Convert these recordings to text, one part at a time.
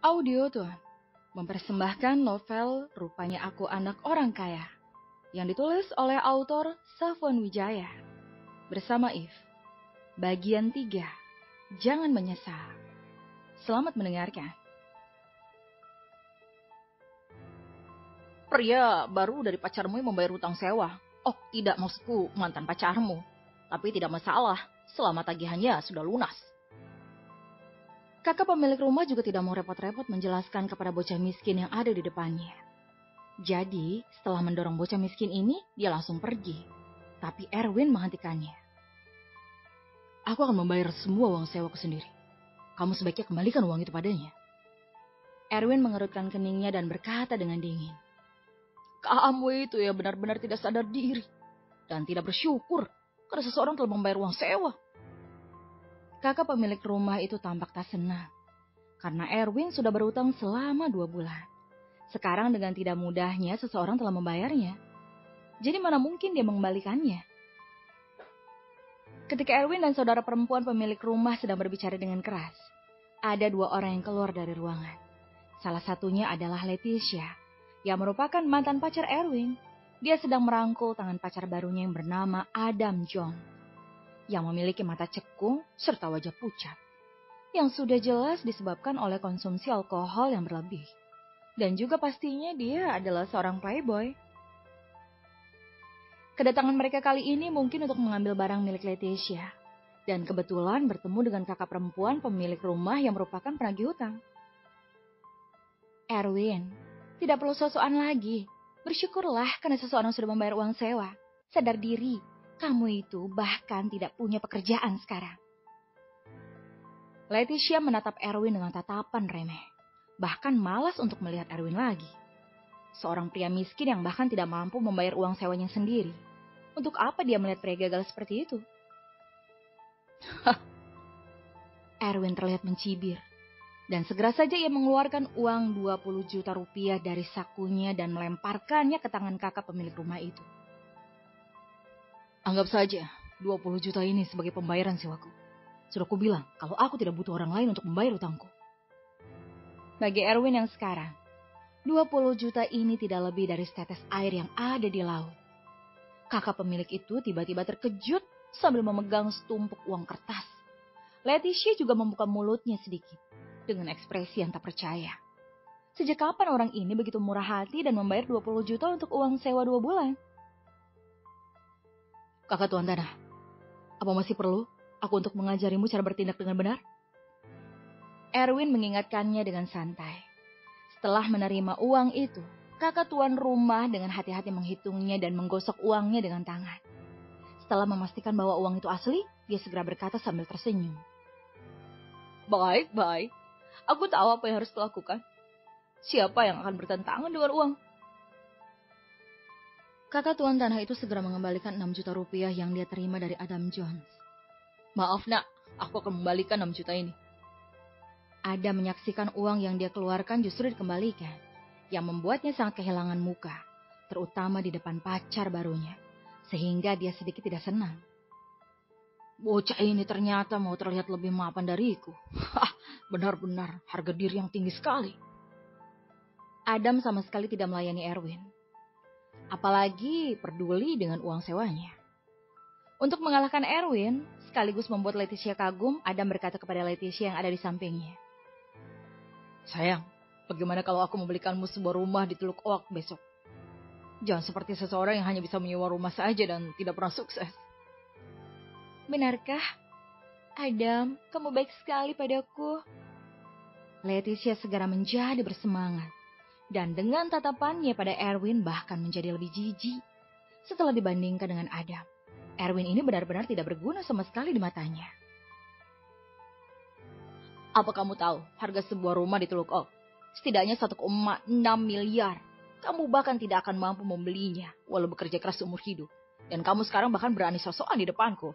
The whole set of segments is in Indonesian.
Audio tuh mempersembahkan novel Rupanya Aku Anak Orang Kaya yang ditulis oleh autor Safwan Wijaya bersama If. Bagian 3. Jangan menyesal. Selamat mendengarkan. Pria baru dari pacarmu yang membayar hutang sewa. Oh, tidak, maksudku mantan pacarmu. Tapi tidak masalah, selama tagihannya sudah lunas. Kakak pemilik rumah juga tidak mau repot-repot menjelaskan kepada bocah miskin yang ada di depannya. Jadi, setelah mendorong bocah miskin ini, dia langsung pergi. Tapi Erwin menghentikannya. Aku akan membayar semua uang sewaku sendiri. Kamu sebaiknya kembalikan uang itu padanya. Erwin mengerutkan keningnya dan berkata dengan dingin. Kamu itu ya benar-benar tidak sadar diri. Dan tidak bersyukur karena seseorang telah membayar uang sewa. Kakak pemilik rumah itu tampak tak senang. Karena Erwin sudah berutang selama 2 bulan. Sekarang dengan tidak mudahnya seseorang telah membayarnya. Jadi mana mungkin dia mengembalikannya? Ketika Erwin dan saudara perempuan pemilik rumah sedang berbicara dengan keras, ada 2 orang yang keluar dari ruangan. Salah satunya adalah Leticia, yang merupakan mantan pacar Erwin. Dia sedang merangkul tangan pacar barunya yang bernama Adam John, yang memiliki mata cekung serta wajah pucat, yang sudah jelas disebabkan oleh konsumsi alkohol yang berlebih. Dan juga pastinya dia adalah seorang playboy. Kedatangan mereka kali ini mungkin untuk mengambil barang milik Leticia, dan kebetulan bertemu dengan kakak perempuan pemilik rumah yang merupakan penagih hutang. Erwin, tidak perlu so-soan lagi. Bersyukurlah karena seseorang sudah membayar uang sewa. Sadar diri, kamu itu bahkan tidak punya pekerjaan sekarang. Leticia menatap Erwin dengan tatapan remeh. Bahkan malas untuk melihat Erwin lagi. Seorang pria miskin yang bahkan tidak mampu membayar uang sewanya sendiri. Untuk apa dia melihat pria gagal seperti itu? Erwin terlihat mencibir. Dan segera saja ia mengeluarkan uang 20 juta rupiah dari sakunya dan melemparkannya ke tangan kakak pemilik rumah itu. Anggap saja 20 juta ini sebagai pembayaran sewaku. Sudah kubilang kalau aku tidak butuh orang lain untuk membayar utangku. Bagi Erwin yang sekarang, 20 juta ini tidak lebih dari setetes air yang ada di laut. Kakak pemilik itu tiba-tiba terkejut sambil memegang setumpuk uang kertas. Leticia juga membuka mulutnya sedikit dengan ekspresi yang tak percaya. Sejak kapan orang ini begitu murah hati dan membayar 20 juta untuk uang sewa 2 bulan? Kakak Tuan Tanah, apa masih perlu aku untuk mengajarimu cara bertindak dengan benar? Erwin mengingatkannya dengan santai. Setelah menerima uang itu, kakak tuan rumah dengan hati-hati menghitungnya dan menggosok uangnya dengan tangan. Setelah memastikan bahwa uang itu asli, dia segera berkata sambil tersenyum. Baik. Aku tahu apa yang harus kulakukan. Siapa yang akan bertentangan dengan uang? Kakak tuan tanah itu segera mengembalikan 6 juta rupiah yang dia terima dari Adam Jones. Maaf nak, aku akan membalikan 6 juta ini. Adam menyaksikan uang yang dia keluarkan justru dikembalikan, yang membuatnya sangat kehilangan muka, terutama di depan pacar barunya, sehingga dia sedikit tidak senang. Bocah ini ternyata mau terlihat lebih mapan dariku. Benar-benar harga diri yang tinggi sekali. Adam sama sekali tidak melayani Erwin, apalagi peduli dengan uang sewanya. Untuk mengalahkan Erwin, sekaligus membuat Leticia kagum, Adam berkata kepada Leticia yang ada di sampingnya. Sayang, bagaimana kalau aku membelikanmu sebuah rumah di Teluk Oak besok? Jangan seperti seseorang yang hanya bisa menyewa rumah saja dan tidak pernah sukses. Benarkah? Adam, kamu baik sekali padaku. Leticia segera menjadi bersemangat. Dan dengan tatapannya pada Erwin bahkan menjadi lebih jijik. Setelah dibandingkan dengan Adam, Erwin ini benar-benar tidak berguna sama sekali di matanya. Apa kamu tahu harga sebuah rumah di Teluk Oak? Setidaknya 1,6 miliar. Kamu bahkan tidak akan mampu membelinya walau bekerja keras seumur hidup. Dan kamu sekarang bahkan berani sosokan di depanku.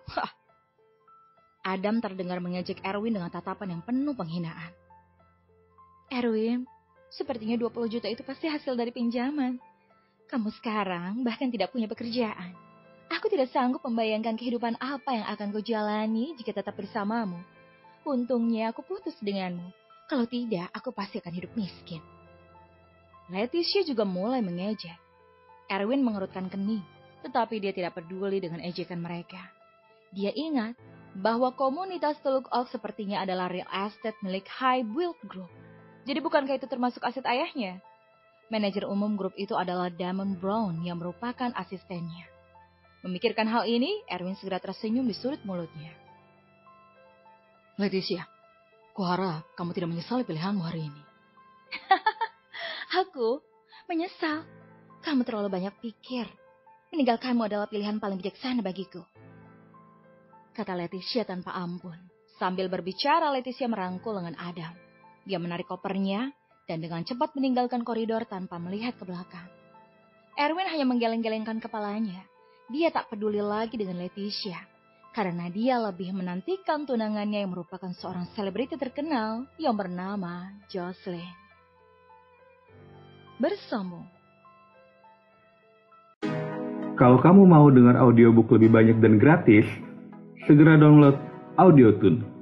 Adam terdengar mengejek Erwin dengan tatapan yang penuh penghinaan. Erwin, sepertinya 20 juta itu pasti hasil dari pinjaman. Kamu sekarang bahkan tidak punya pekerjaan. Aku tidak sanggup membayangkan kehidupan apa yang akan kau jalani jika tetap bersamamu. Untungnya aku putus denganmu. Kalau tidak, aku pasti akan hidup miskin. Leticia juga mulai mengejek. Erwin mengerutkan kening, tetapi dia tidak peduli dengan ejekan mereka. Dia ingat bahwa komunitas Teluk Oak sepertinya adalah real estate milik High Build Group. Jadi bukankah itu termasuk aset ayahnya? Manajer umum grup itu adalah Damon Brown yang merupakan asistennya. Memikirkan hal ini, Erwin segera tersenyum di sudut mulutnya. Leticia, kuharap kamu tidak menyesali pilihanmu hari ini. Aku menyesal. Kamu terlalu banyak pikir. Meninggalkanmu adalah pilihan paling bijaksana bagiku. Kata Leticia tanpa ampun. Sambil berbicara, Leticia merangkul lengan Adam. Dia menarik kopernya dan dengan cepat meninggalkan koridor tanpa melihat ke belakang. Erwin hanya menggeleng-gelengkan kepalanya. Dia tak peduli lagi dengan Leticia. Karena dia lebih menantikan tunangannya yang merupakan seorang selebriti terkenal yang bernama Jocelyn. Bersambung. Kalau kamu mau dengar audiobook lebih banyak dan gratis, segera download Audiotune.